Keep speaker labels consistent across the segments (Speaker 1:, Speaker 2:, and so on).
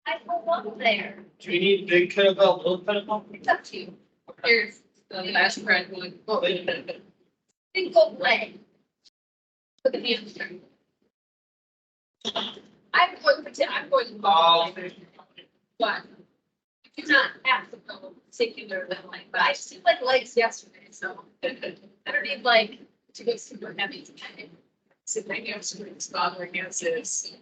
Speaker 1: I put one there.
Speaker 2: Do you need big kettlebell, little kettlebell?
Speaker 1: It's up to you.
Speaker 3: Here's the last red one.
Speaker 1: Single leg. With a hamstring. I'm going to
Speaker 2: Oh.
Speaker 1: but you do not have to go singular than like, but I just did like legs yesterday, so I don't need like to go super heavy today.
Speaker 3: So my hamstring's bothering us is.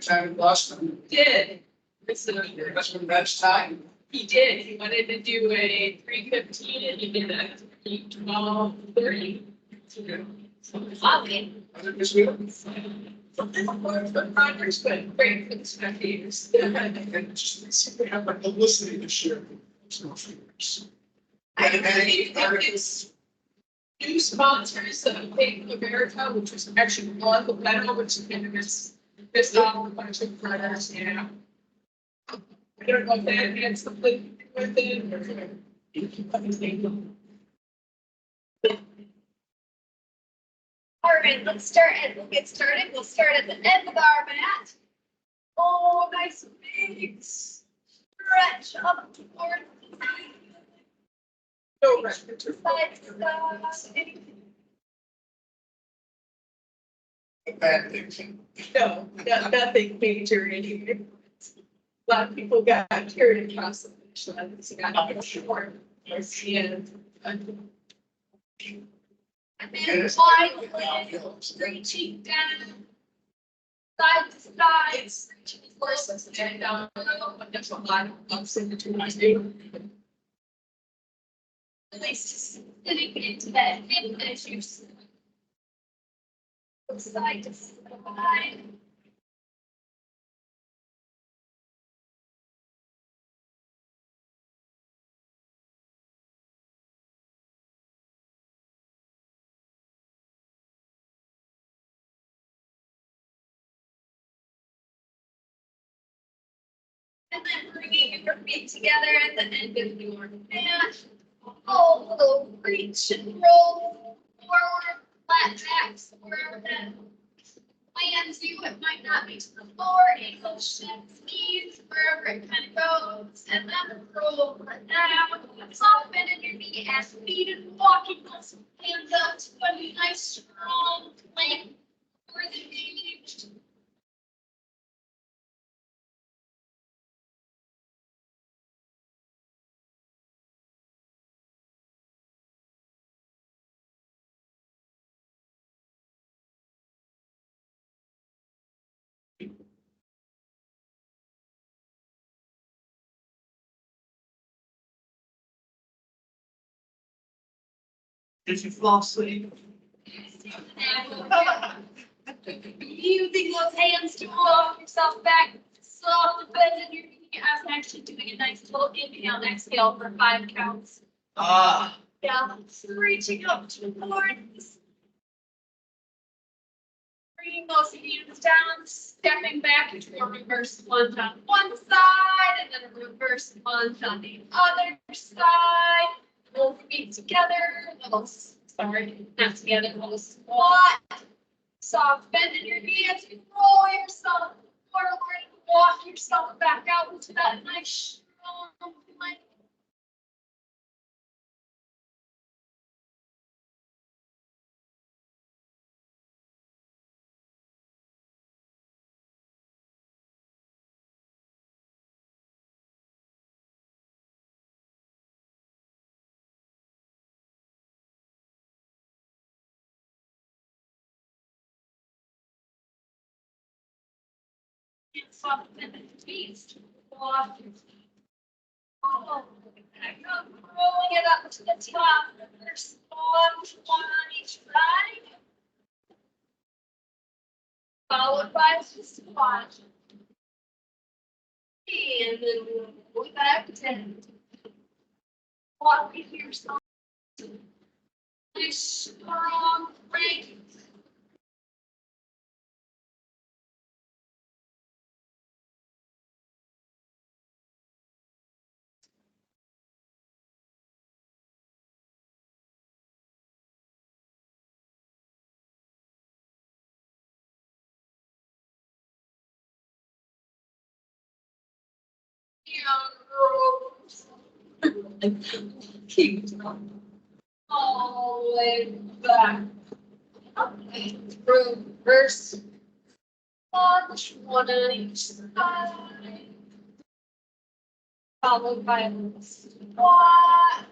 Speaker 2: Time last time.
Speaker 3: Did. This is
Speaker 2: That's when that's time.
Speaker 3: He did. He wanted to do a 3:15 and he did a 3:12:30.
Speaker 1: Okay.
Speaker 2: I think it's good.
Speaker 3: But Roger's been great for the spectators.
Speaker 2: And just see if we have like publicity this year. It's no figures.
Speaker 3: I think it's new sponsors of Bank of America, which was actually one, but I don't know which this all a bunch of brothers, yeah. I don't know if that had something with it or.
Speaker 1: All right, let's start and we'll get started. We'll start at the end of our mat. Oh, nice big stretch up towards the
Speaker 3: No record.
Speaker 1: side.
Speaker 2: Bad thing.
Speaker 3: No, nothing major anyway. A lot of people got carried across the finish line, so got short. And
Speaker 1: And then wide leg, reaching down. Side to side.
Speaker 3: it's worse than the down, but there's a lot of ups in between. I do.
Speaker 1: At least just sitting into that hip as you side to side. And then bringing your feet together at the end of your mat. Oh, reach and roll forward, flat backs, wherever that lands you. It might not be to the floor, ankle shifts, knees, wherever it kind of goes. And then roll it down, soften in your knee as feet and walking those hands up to a nice strong plank. Engaged.
Speaker 2: Did you fall asleep?
Speaker 1: Using those hands to pull yourself back, soft bend in your knee. I'm actually doing a nice little inhale and exhale for 5 counts.
Speaker 2: Ah.
Speaker 1: Yeah, reaching up towards. Bringing those hands down, stepping back into a reverse lunge on one side and then a reverse lunge on the other side. Little feet together, not together, little squat. Soft bend in your knee as you roll yourself forward, walk yourself back out into that nice strong plank. And soft bend in your knees, walk your feet. Oh, rolling it up to the top. There's one on each side. Followed by the squat. And then we'll go back to 10. Walk with yourself. Nice strong break. Keep all the way back. Okay, reverse. Launch one on each side. Followed by a squat.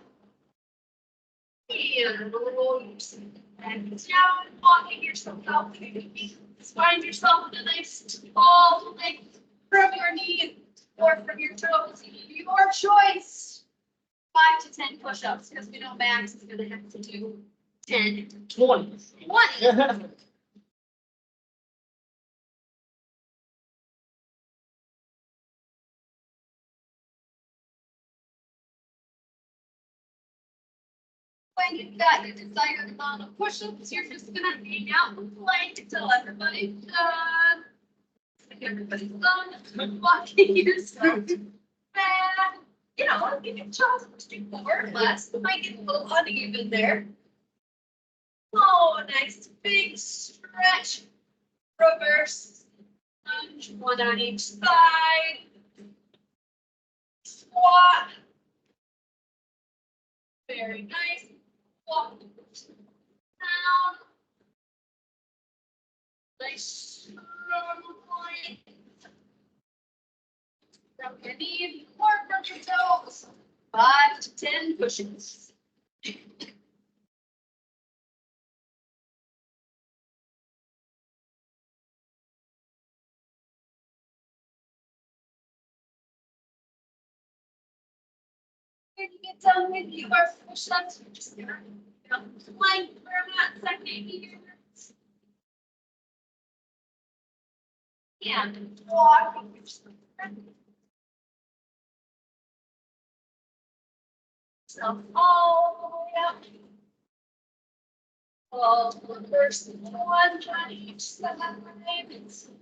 Speaker 1: And roll yourself back down, walking yourself out. Find yourself in a nice tall length from your knee or from your toes. Your choice. 5 to 10 push-ups, because we know Max is gonna have to do 10.
Speaker 4: 20.
Speaker 1: 20. When you've got your desired amount of push-ups, you're just gonna hang out and plank until everybody's done. Everybody's done. Walking yourself back. You know, if you chose to do more or less, it might get a little uneven there. Oh, nice big stretch. Reverse lunge, one on each side. Squat. Very nice. Walk down. Nice strong point. From your knees or from your toes. 5 to 10 pushes. When you get done with your push-ups, you're just gonna plank for that second here. And walk yourself. So all the way up. All the first one on each side. Spot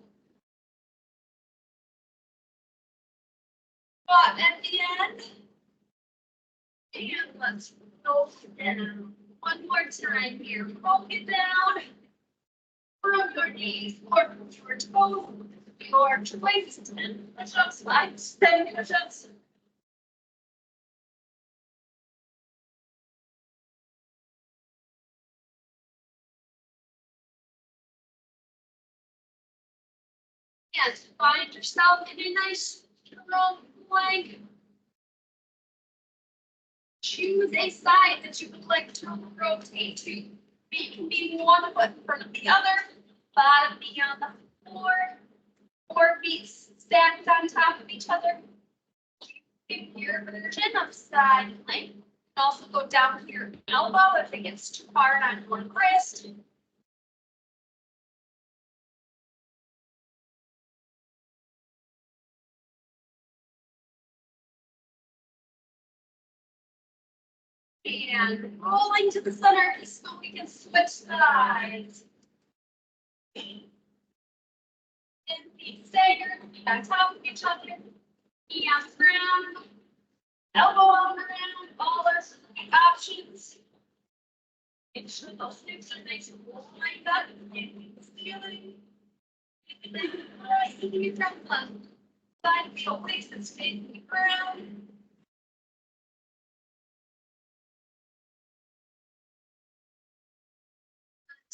Speaker 1: at the end. And let's roll it down. One more time here. Roll it down. From your knees or from your toes. Your choice. 10 push-ups, 5 to 10 push-ups. And find yourself in a nice strong plank. Choose a side that you would like to rotate to. Feet can be one foot in front of the other, bottom knee on the floor, 4 feet stacked on top of each other. If your version of side plank, you can also go down to your elbow if it gets too hard on one wrist. And rolling to the center so we can switch sides. And feet staggered on top of each other. Knee on the ground, elbow on the ground, all those options. Make sure those hips are nice and lined up and the ceiling. And then keeping it from the side heel faces facing the ground.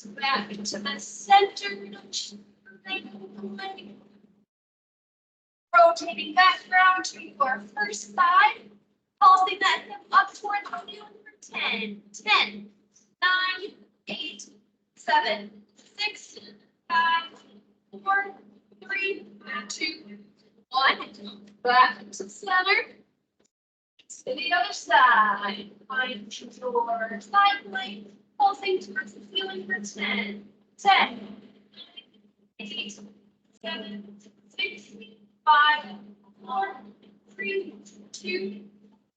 Speaker 1: Back into the center. Rotating back around to your first side. Pulsing that hip up towards the heel for 10, 10, 9, 8, 7, 6, 5, 4, 3, 2, 1. Back to center. To the other side. Find your side plank. Pulsing towards the ceiling for 10, 10, 8, 7, 6, 5, 4, 2,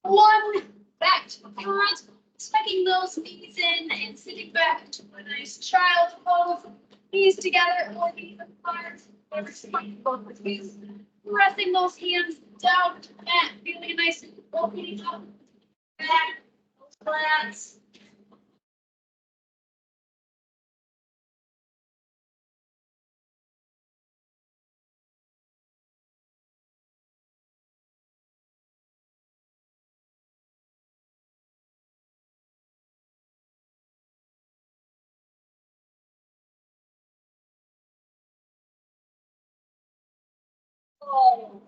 Speaker 1: 1. Back to the front. Tucking those knees in and sitting back to a nice child pose. Knees together or knees apart. Whatever's comfortable with you. Pressing those hands down to the mat, feeling nice and opening up. Back, those glats. Oh,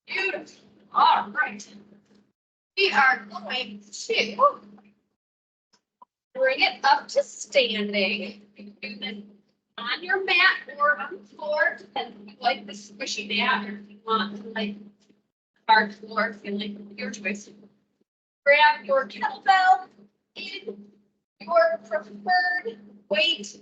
Speaker 1: beautiful. All right. We are going to bring it up to standing. You can do this on your mat or on the floor, depends if you like the squishy mat or if you want like hard floor, feeling your choice. Grab your kettlebell in your preferred weight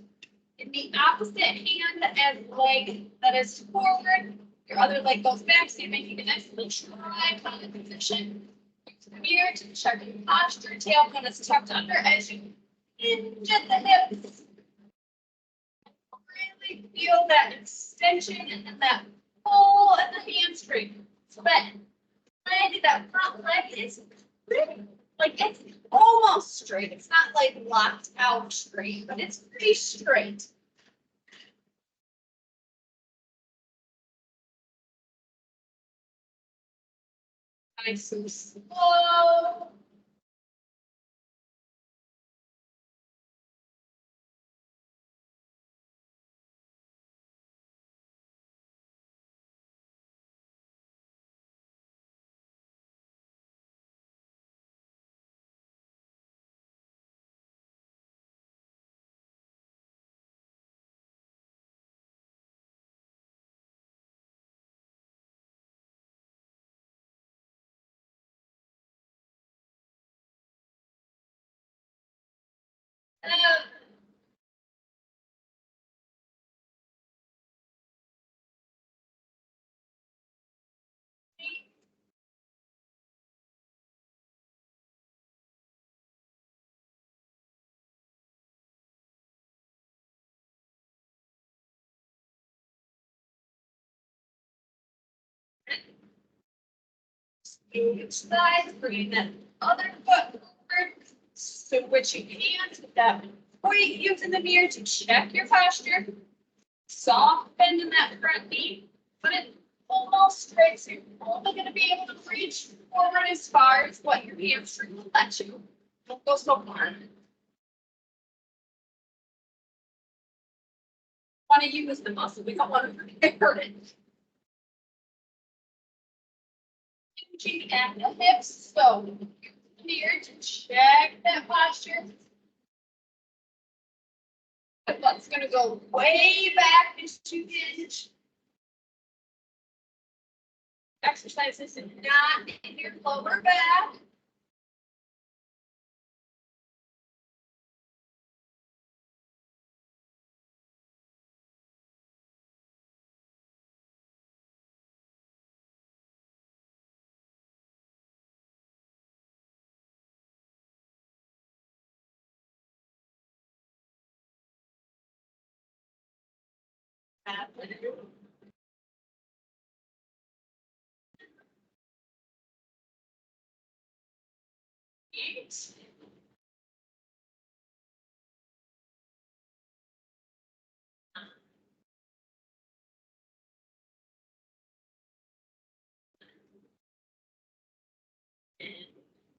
Speaker 1: in the opposite hand as leg that is forward. Your other leg goes back, so you're making an excellent tripod position. Use the mirror to check your posture. Tailbone is tucked under as you hinge at the hips. Really feel that extension and then that pull at the hamstring. So that leg, that front leg is pretty, like it's almost straight. It's not like locked out straight, but it's pretty straight. Nice and slow. Each side, bringing that other foot forward, switching hands with that weight using the mirror to check your posture. Soft bend in that front knee, but it almost straight, so you're only going to be able to reach forward as far as what your hamstring will let you. Don't go so far. Want to use the muscle, we don't want to hurt it. Hinging at the hips, so here to check that posture. The butt's gonna go way back into hinge. Exercise this is not in your lower back.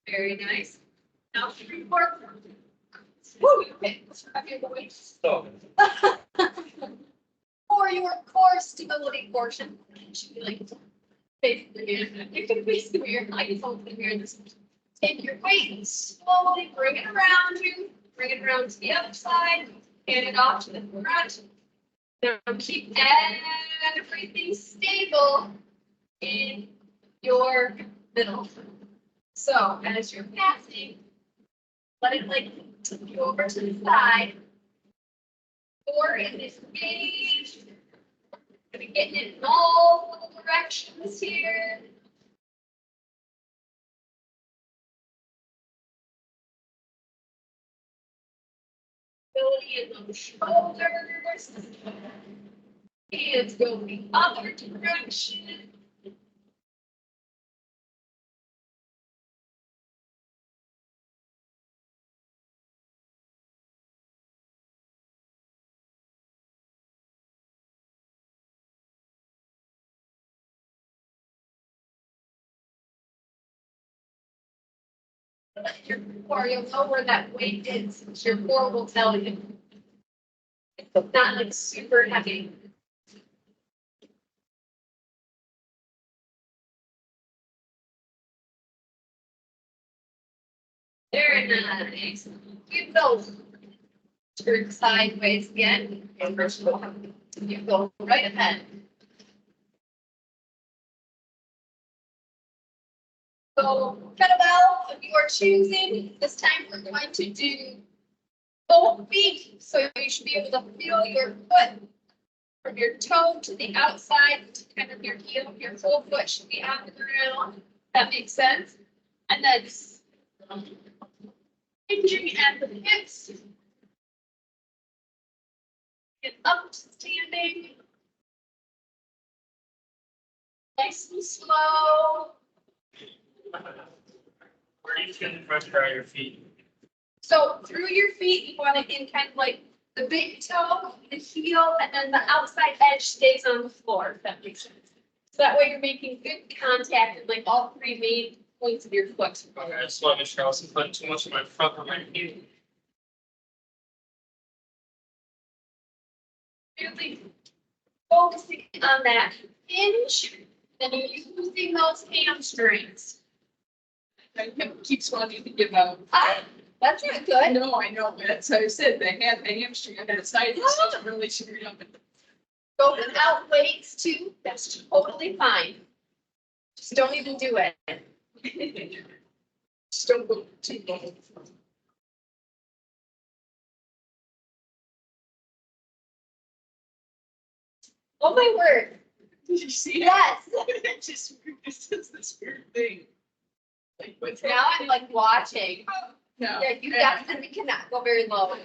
Speaker 1: Very nice. Now 3, 4. Woo, okay. Have your weight.
Speaker 4: So,
Speaker 1: For your core stability portion, it should be like basically here. You can face the mirror. I can hold the mirror. This take your weight and slowly bring it around you. Bring it around to the other side. Hand it off to the front. Now keep everything stable in your middle. So as you're passing, let it like tip you over to the side. Or in this page, gonna get it in all directions here. mobility in those shoulders. Hands go the other direction. Your core, you'll know where that weight is. Your core will tell you. It's not like super heavy. Very nice. Keep those. Turn sideways again. And first you go right ahead. So kettlebell, if you are choosing, this time we're going to do both feet. So you should be able to feel your foot from your toe to the outside, to kind of your heel, your whole foot should be on the ground. That makes sense. And then hinging at the hips. Get up to standing. Nice and slow.
Speaker 4: Where are you feeling pressure on your feet?
Speaker 1: So through your feet, you want it in kind of like the big toe, the heel, and then the outside edge stays on the floor, if that makes sense. So that way you're making good contact in like all three main points of your foot.
Speaker 4: Okay, I just want to make sure I wasn't putting too much of my front on my feet.
Speaker 1: Really focusing on that hinge, then you're using those hamstrings.
Speaker 3: I keeps wanting to give out.
Speaker 1: That's not good.
Speaker 3: No, I know, but that's what I said, they had the hamstring on that side, it's really screwed up.
Speaker 1: Go without weights too, that's totally fine. Just don't even do it.
Speaker 3: Just don't go too low.
Speaker 1: Oh my word,
Speaker 3: Did you see
Speaker 1: yes.
Speaker 3: It just, this is this weird thing. Like, what's
Speaker 1: Now I'm like watching.
Speaker 3: No.
Speaker 1: Yeah, you definitely cannot go very low.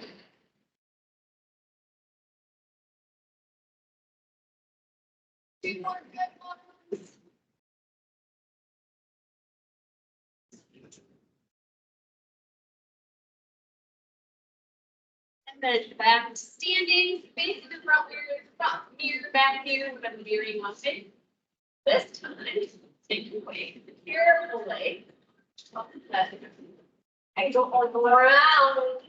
Speaker 1: Two more good ones. And then back to standing, facing the front mirror, back mirror, but mirroring one thing. This time, take your weight carefully. I don't want to go around.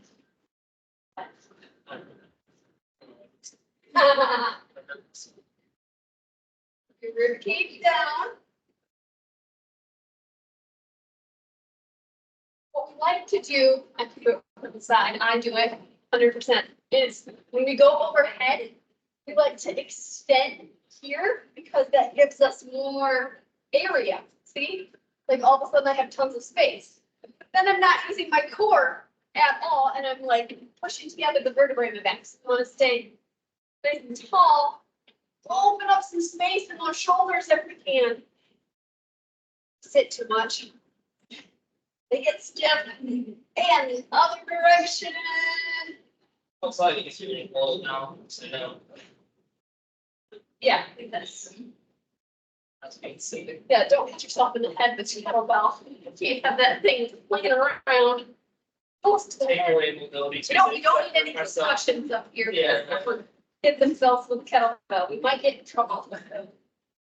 Speaker 1: Your rib cage down. What we like to do, I can go to the side, I do it 100%, is when we go overhead, we like to extend here because that gives us more area. See? Like all of a sudden I have tons of space. Then I'm not using my core at all, and I'm like pushing together the vertebrae in my back. So I want to stay nice and tall. Open up some space in those shoulders if we can. Sit too much. They get stiff. And the other direction.
Speaker 4: Looks like it's really close now. So now.
Speaker 1: Yeah, like this.
Speaker 4: That's good to see.
Speaker 1: Yeah, don't hit yourself in the head with your kettlebell. You can't have that thing flinging around. Close to the
Speaker 4: Take
Speaker 1: head.
Speaker 4: away mobility.
Speaker 1: We don't need any discussions up here.
Speaker 4: Yeah.
Speaker 1: Hit themselves with kettlebell. We might get in trouble.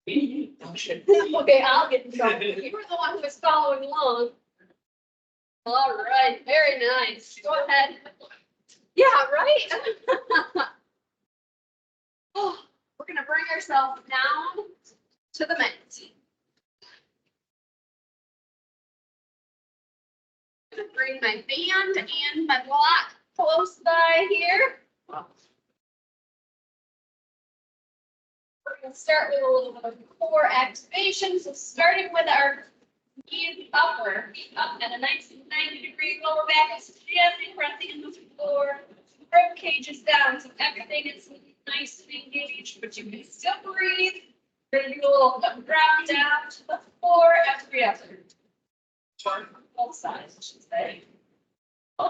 Speaker 4: Oh, shit.
Speaker 1: Okay, I'll get in trouble. You were the one who was following along. All right, very nice. Go ahead. Yeah, right? Oh, we're gonna bring ourselves down to the mat. I'm gonna bring my band and my block close by here. We're gonna start with a little bit of core activation. So starting with our knees upward, feet up at a nice 90-degree lower back is gently pressing into the floor. Rib cage is down, so everything is nice and engaged, but you can still breathe. We're gonna do a little drop down to the floor every other. Both sides, I should say.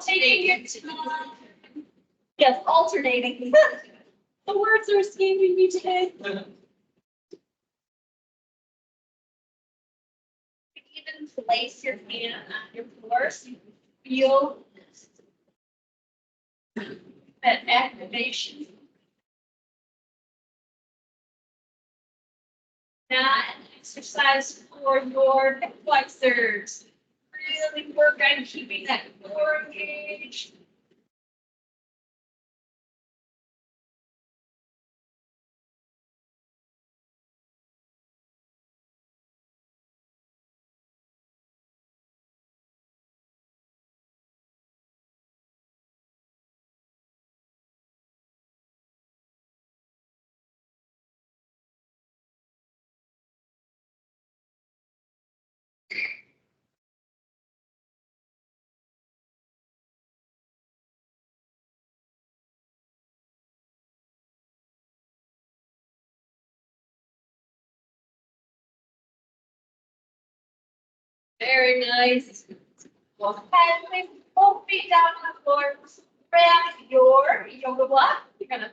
Speaker 1: Taking your time. Yes, alternating. The words are escaping me today. Even place your hand on your floor so you can feel that activation. Not an exercise for your hip flexors. Really work on keeping that core engaged. Very nice. Go ahead, place both feet down on the floor. Grab your yoga block. You're gonna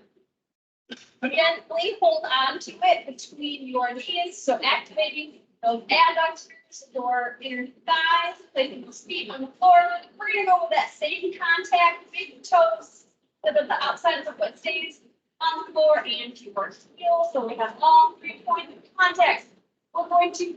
Speaker 1: gently hold on to it between your knees. So activating those adductors, your inner thighs, placing those feet on the floor. We're gonna go with that same contact, big toes, so that the outside of the foot stays on the floor and your heel. So we have all 3 points of contact. We're going to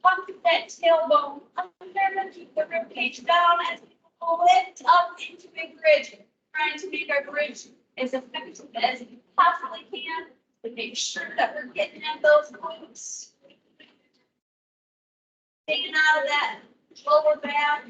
Speaker 1: tuck that tailbone under, keep the rib cage down as we lift up into a bridge, trying to make our bridge as effective as we possibly can to make sure that we're getting at those glutes. Taking out of that lower back.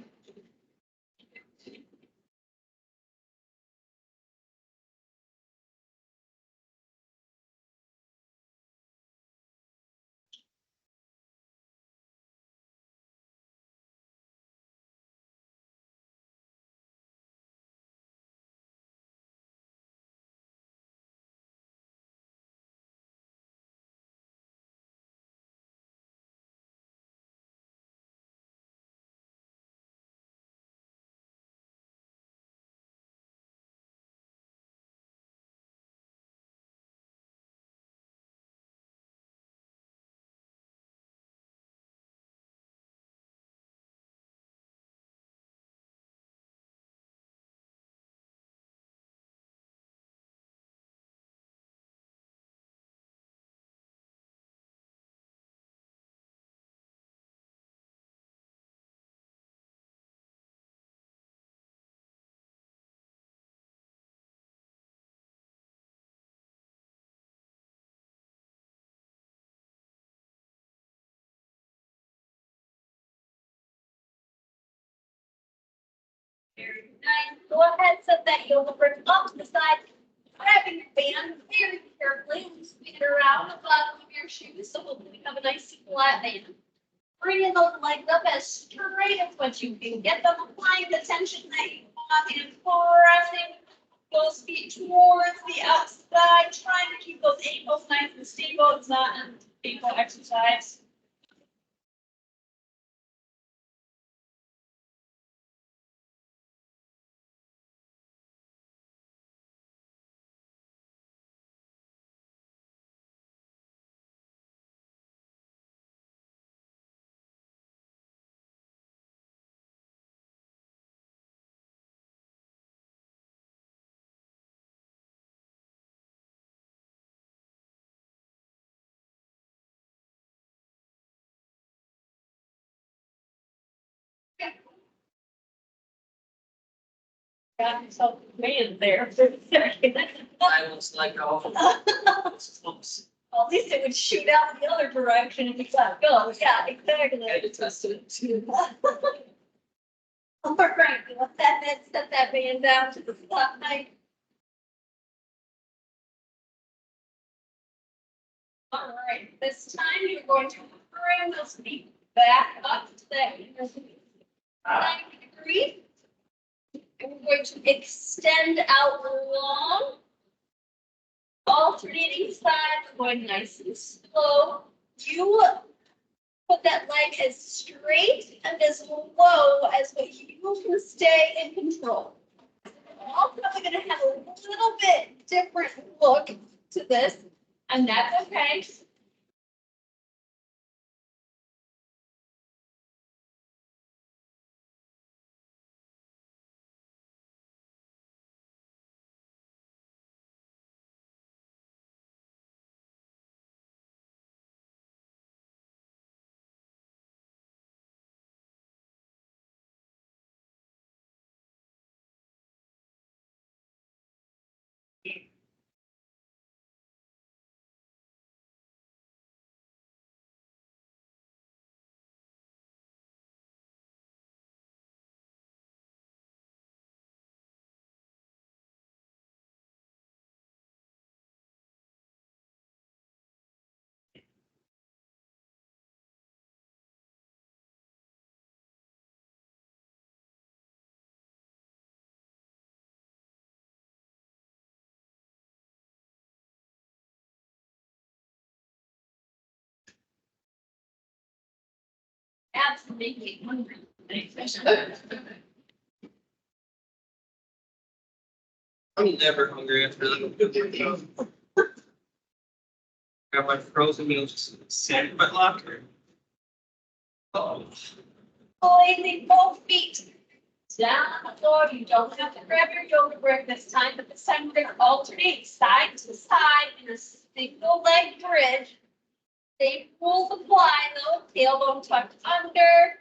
Speaker 1: Very nice. Go ahead, set that yoga brick up to the side, grabbing your band very carefully and spin it around the bottom of your shoes. So hopefully we have a nice flat band. Bringing those legs up as straight as what you can get them, applying the tension that you want and pressing those feet towards the outside, trying to keep those ankles nice and stable. It's not an ankle exercise. Got myself man there for a second.
Speaker 4: I was like, oh.
Speaker 1: Well, at least it would shoot out the other direction if you let go. Yeah, exactly.
Speaker 3: I tested it too.
Speaker 1: All right, let that head, set that band down to the side. All right, this time you're going to bring those feet back up to that 90 degree. And we're going to extend out long. Alternating sides, going nice and slow. You put that leg as straight and as low as what you can stay in control. all probably gonna have a little bit different look to this, and that's okay. Absolutely.
Speaker 4: I'm never hungry after that. Got my frozen meals just sitting in my locker. Oh,
Speaker 1: Placing both feet down on the floor. You don't have to grab your yoga brick this time, but this time we're gonna alternate side to side in a single leg bridge. They pull the fly though, tailbone tucked under,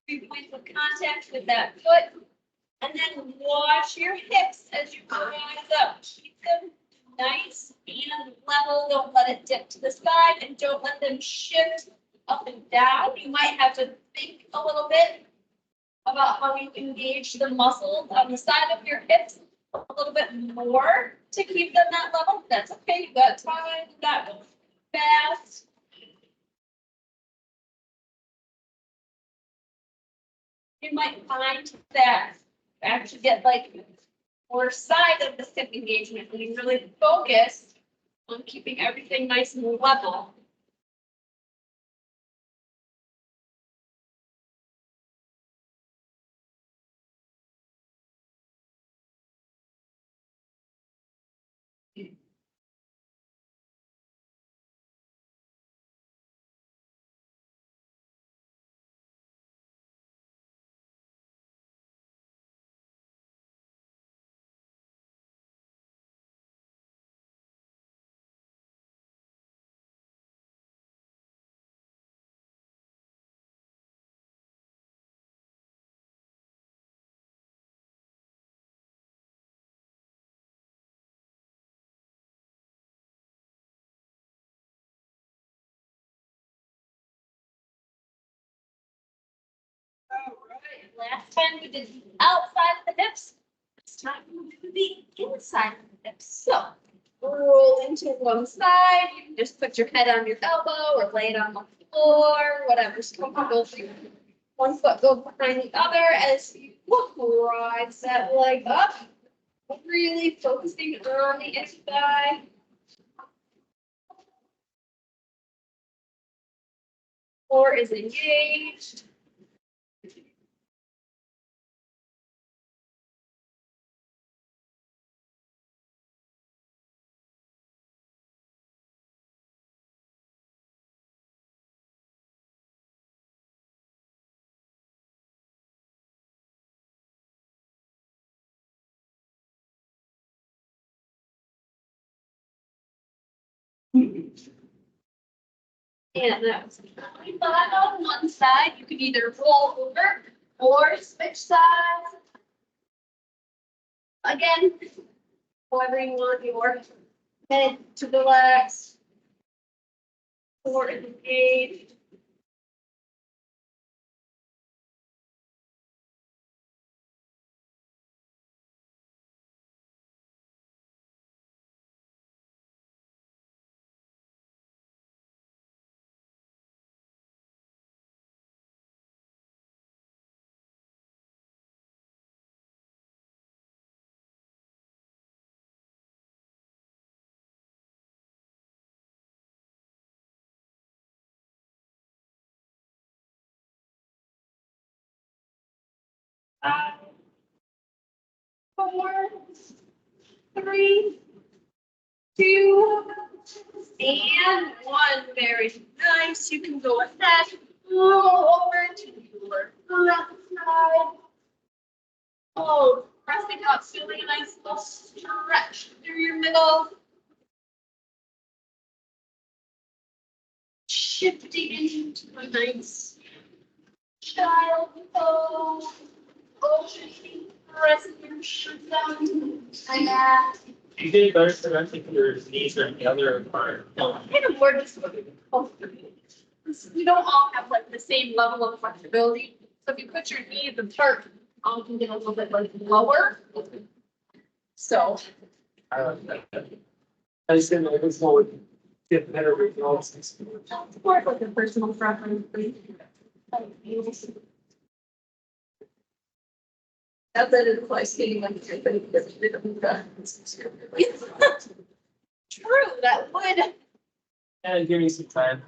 Speaker 1: 3 points of contact with that foot. And then watch your hips as you rise up. Keep them nice and level. Don't let it dip to the side and don't let them shift up and down. You might have to think a little bit about how you engage the muscles on the side of your hips a little bit more to keep them that level. That's okay. You got time. Not go fast. You might find that you actually get like more side of the hip engagement when you really focus on keeping everything nice and level. All right, last time we did the outside of the hips. This time we'll do the inside of the hips. So roll into one side. You can just put your head on your elbow or lay it on the floor, whatever's comfortable for you. One foot goes behind the other as you rise that leg up. Really focusing on the inside thigh. Core is engaged. And that's flat on one side. You can either roll over or switch sides. Again, however you want your head to relax. Core is engaged. 4, 3, 2, and 1. Very nice. You can go ahead, roll over to your left side. Oh, pressing up, feeling a nice little stretch through your middle. Shifting into a nice child pose. Opening, pressing your shins down.
Speaker 4: You get better stretching your knees or the other part.
Speaker 1: Kind of more just comfortable. We don't all have like the same level of flexibility. So if you put your knee at the start, you can get a little bit like lower. So
Speaker 2: I like that. I just didn't know if it's more get better results.
Speaker 1: it's more like a personal preference.
Speaker 3: Not that it applies to anyone, but
Speaker 1: True, that would.
Speaker 4: And give me some time.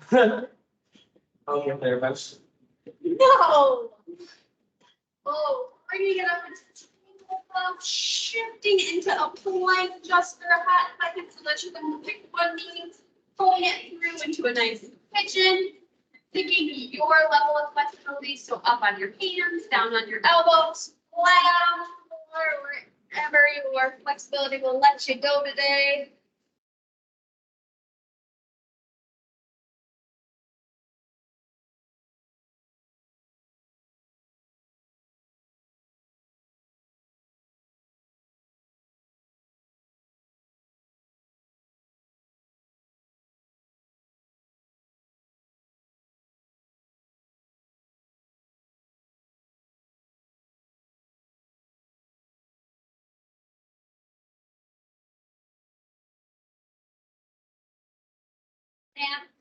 Speaker 4: I'll get there eventually.
Speaker 1: No. Oh, bringing it up into tabletop, shifting into a plank just for a hot second so that you can pick one knee, pulling it through into a nice pigeon, picking your level of flexibility. So up on your hands, down on your elbows, flat on the floor, wherever your flexibility will let you go today.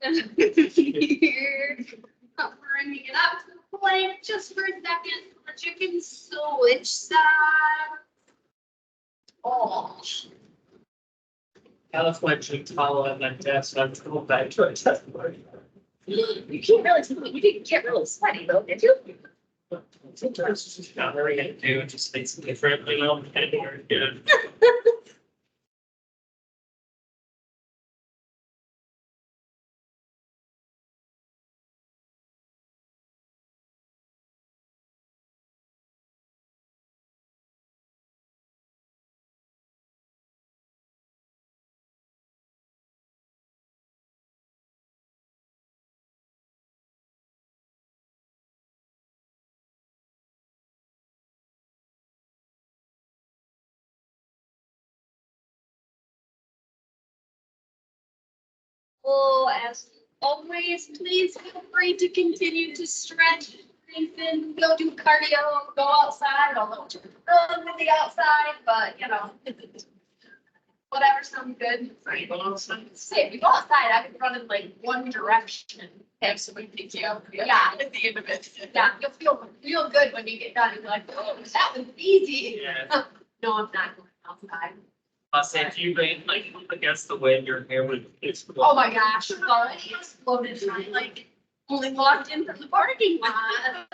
Speaker 1: And here, bringing it up to the plank just for a second, so that you can switch sides. Oh,
Speaker 4: I left my drink towel at my desk, so I'm going back to a test.
Speaker 1: you can't really tell me. You didn't get really sweaty though, did you?
Speaker 4: Sometimes it's just not very gonna do, it just makes it different, you know, anywhere, yeah.
Speaker 1: Oh, as always, please feel free to continue to stretch, strengthen, go do cardio, go outside, although it's really windy outside, but you know, whatever sounds good.
Speaker 4: Are you going outside?
Speaker 1: Say, if we go outside, I could run in like one direction.
Speaker 3: absolutely pick you up.
Speaker 1: Yeah.
Speaker 3: At the end of it.
Speaker 1: Yeah, you'll feel good when you get done. You're like, oh, that was easy.
Speaker 4: Yeah.
Speaker 1: No, I'm not going outside.
Speaker 4: I'll say if you rain like against the wind, your hair would explode.
Speaker 1: Oh my gosh, it's already exploded. I like only walked in from the parking lot.